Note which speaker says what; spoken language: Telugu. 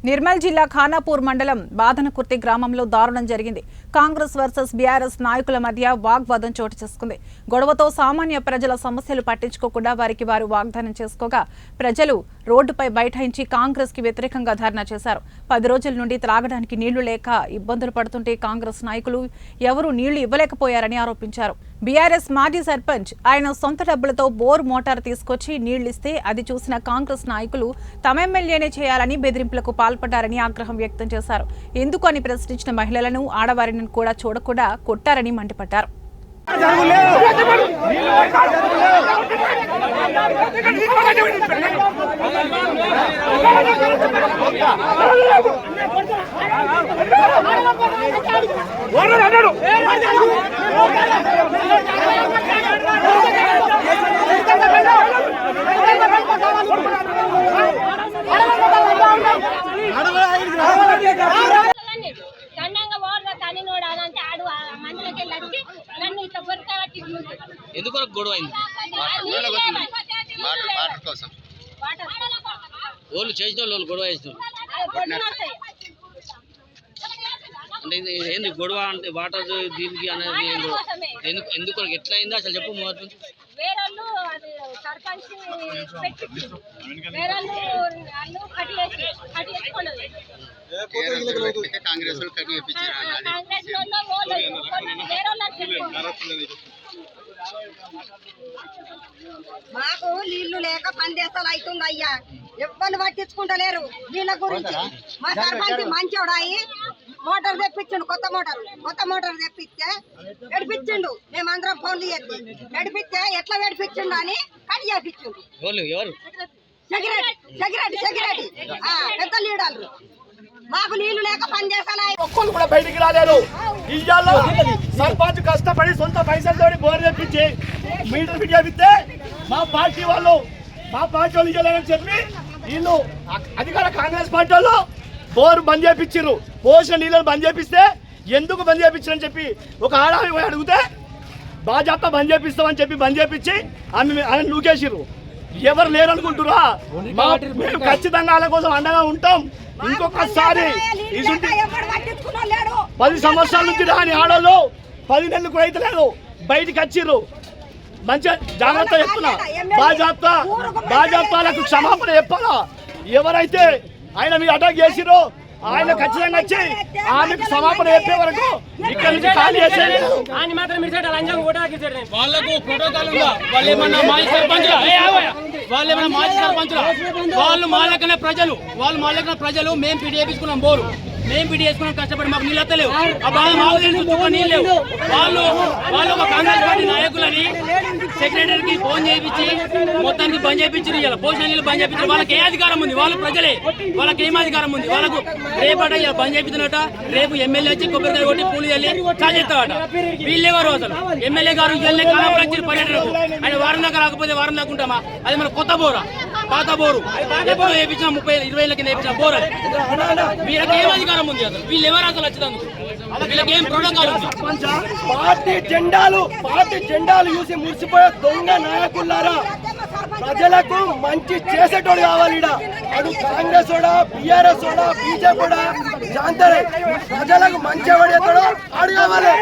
Speaker 1: నిర్మల్ జిల్లా ఖానాపూర్ మండలం బాదనకుర్తి గ్రామంలో దారుణం జరిగింది. కాంగ్రెస్ వర్సెస్ బీఆర్ఎస్ నాయకుల మధ్య వాగ్వాదం చోటు చేసుకుంది. గొడవతో సామాన్య ప్రజల సమస్యలు పట్టించుకోకుండా వారికి వారు వాగ్దానం చేసుకోగా ప్రజలు రోడ్డుపై బైఠాయించి కాంగ్రెస్ కి వ్యతిరేకంగా ధర్నా చేశారు. 10 రోజుల నుండి త్రాగడానికి నీళ్లు లేక ఇబ్బందులు పడుతుంటే కాంగ్రెస్ నాయకులు ఎవరూ నీళ్లు ఇవ్వలేకపోయారని ఆరోపించారు. బీఆర్ఎస్ మాజీ సర్పంచ్ ఆయన సొంత డబ్బులతో బోర్ మోటార్ తీసుకొచ్చి నీళ్లిస్తే అది చూసిన కాంగ్రెస్ నాయకులు తమ ఎమ్మెల్యేనే చేయాలని బెదిరింపులకు పాల్పడ్డారని ఆగ్రహం వ్యక్తం చేశారు. ఎందుకు అని ప్రశ్నించిన మహిళలను ఆడవారిని కూడా చూడకుండా కొట్టారని మండిపడ్డారు.
Speaker 2: ఎందుకు గొడవ అయింది? వాళ్ళు చేసిన వాళ్ళు గొడవ చేసిన అంటే ఏంది గొడవ అంటే వాటర్ దీనికి అనేది ఎందుకు ఎట్లా అయిందో అసలు చెప్పు.
Speaker 3: కాంగ్రెస్
Speaker 4: మాకు నీళ్లు లేక పందేసాలు అవుతుంది అయ్యా, ఎవ్వరు పట్టించుకుంటలేరు నీళ్ళ గురించి. మా సర్పంచ్ మంచోడు అయ్యి మోటార్ తెప్పించిండు, కొత్త మోటార్ తెప్పిస్తే నడిపించిండు. మేమందరం ఫోన్లు చేసి నడిపిస్తే ఎట్లా నడిపించిండు అని కట్ చేపించిండు. సెక్యూరిటీ పెద్ద లీడర్లు. మాకు నీళ్లు లేక పనిచేసాలి,
Speaker 5: ఒక్కరు కూడా బయటికి రాలేరు. ఇయ్యాలో సర్పంచ్ కష్టపడి సొంత పైసలతో బోర్ తెప్పించి మీటర్ ఫిట్ చేపిస్తే మా పార్టీ వాళ్ళు ఇయ్యాలని చెప్పి వీళ్ళు అధికార కాంగ్రెస్ పార్టీ వాళ్ళు బోర్ బంద్ చేపించారు. పోసిన నీళ్ళని బంద్ చేపిస్తే ఎందుకు బంద్ చేపించారని చెప్పి ఒక ఆడామి పోయి అడిగితే బాజాప్తా బంద్ చేపిస్తామని చెప్పి బంద్ చేపించి ఆమె నూకేసిర్రు. ఎవరు లేరనుకుంటురా? మేము ఖచ్చితంగా వాళ్ళ కోసం అండగా ఉంటాం. ఇంకొకసారి 10 సంవత్సరాల నుంచి రాని ఆడోళ్ళు 10 నెలలు కూడా అయితే లేదు, బయటికి వచ్చిర్రు. మంచిగా జాగ్రత్త చెప్తున్నా, బాజాప్తాలకు క్షమాపణ చెప్పాలా. ఎవరైతే ఆయన మీద అటాక్ చేసిరో ఆయన ఖచ్చితంగా వచ్చి ఆమెకు క్షమాపణ చెప్పే వరకు ఇక్కడి నుంచి ఖాళీ చేసేది.
Speaker 2: వాళ్ళకు ప్రోటోకాల్ ఉందా? వాళ్ళు ఏమన్నా మాజీ సర్పంచులా? మాజీ సర్పంచులా? వాళ్ళు మా లెక్కనే ప్రజలు. మేము పిడి వేపించుకున్నాం బోరు, మేము పిడి వేసుకున్నాం కష్టపడి, మాకు నీళ్ళు వస్తలేవు. ఆ బాధ మాకు తెలుసు, నీళ్ళు లేవు. వాళ్ళు ఒక కాంగ్రెస్ పార్టీ నాయకులని సెక్రటరీకి ఫోన్ చేయించి మొత్తానికి బంద్ చేయించారు. ఇలా పోషణ నీళ్ళు బంద్ చేయించారు. వాళ్ళకి ఏ అధికారం ఉంది? వాళ్ళు ప్రజలే, వాళ్ళకి ఏం అధికారం ఉంది? వాళ్ళకు రేపట ఇలా బంద్ చేయించినట రేపు ఎమ్మెల్యే వచ్చి కొబ్బరికాయ కొట్టి పూలు వెళ్ళి కాజేస్తావట. వీళ్ళెవరు అసలు? ఎమ్మెల్యే గారు వెళ్ళి కాలంలో వచ్చి పర్యటనకు ఆయన వారం దాకా రాకపోతే వారం దాకా ఉంటామా? అది మన కొత్త బోరా, పాత బోరు ఎప్పుడు వేయించిన 30-20 ఏళ్ళ కింద వేయించిన బోర్. అది వీళ్ళకి ఏం అధికారం ఉంది అసలు? వీళ్ళు ఎవరు అసలు వచ్చినందుకు? వీళ్ళకి ఏం ప్రోటోకాల్ ఉంది?
Speaker 5: పార్టీ జెండాలు చూసి మురిసిపోయే దొంగ నాయకులారా, ప్రజలకు మంచి చేసేటోడు కావాలి. అడు కాంగ్రెస్ ఓడా, బీఆర్ఎస్ ఓడా, బీజేపీ ఓడా జాంతరే, ప్రజలకు మంచి ఎవడేతాడో ఆడు కావాలి.